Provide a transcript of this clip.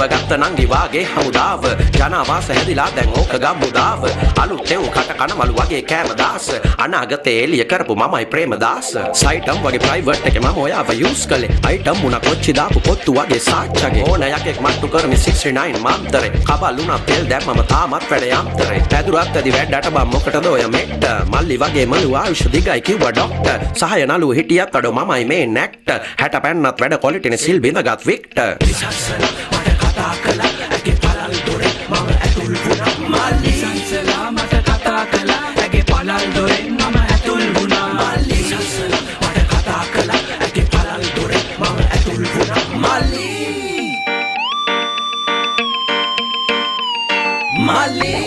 ගත්ත නංගි වාගේ හමුදාව ජනවාස හැදිලා දැන් ඕක ගම්මුදාව අලුතෙන් කට කන මලු වගේ කෑමදාස අනාගතේ එළිය කරපු මමයි ප්‍රේමදාස සයිටම් වගේ ප්‍රයිවට් එකේ මම ඔයාව යූස් කළේ අයිටම් මුණ කොච්චි දාපු පොත්තු වගේ සාච්චගේ ඕන යකෙක් මට්ටු කරමි 69 මන්තරේ කබලුණා තෙල් දැම්මම තාමත් වැඩ යම්තරේ පැදුරත් ඇදි වැඩට බම් මොකටද ඔය මෙට්ට මල්ලි වගේ මලු ආයුෂ දිගයි කිව්වා ඩොක්ටර් සහය නළුව හිටියත් අඩෝ මමයි මේ නැක්ට හැට පැන්නත් වැඩ කොලිටිනේ සිල් බිඳගත් වික්ටර් විසස්සල මට කතා කළා ඇගේ පළල් දොරේ මම ඇතුල් වුණා මල්ලි විසස්සලා මට කතා කළා ඇගේ පළල් දොරේ මම ඇතුල් වුණා මල්ලි විසස්සල මට කතා කළා ඇගේ පළල් දොරේ මම ඇතුල් වුණා මල්ලි මල්ලි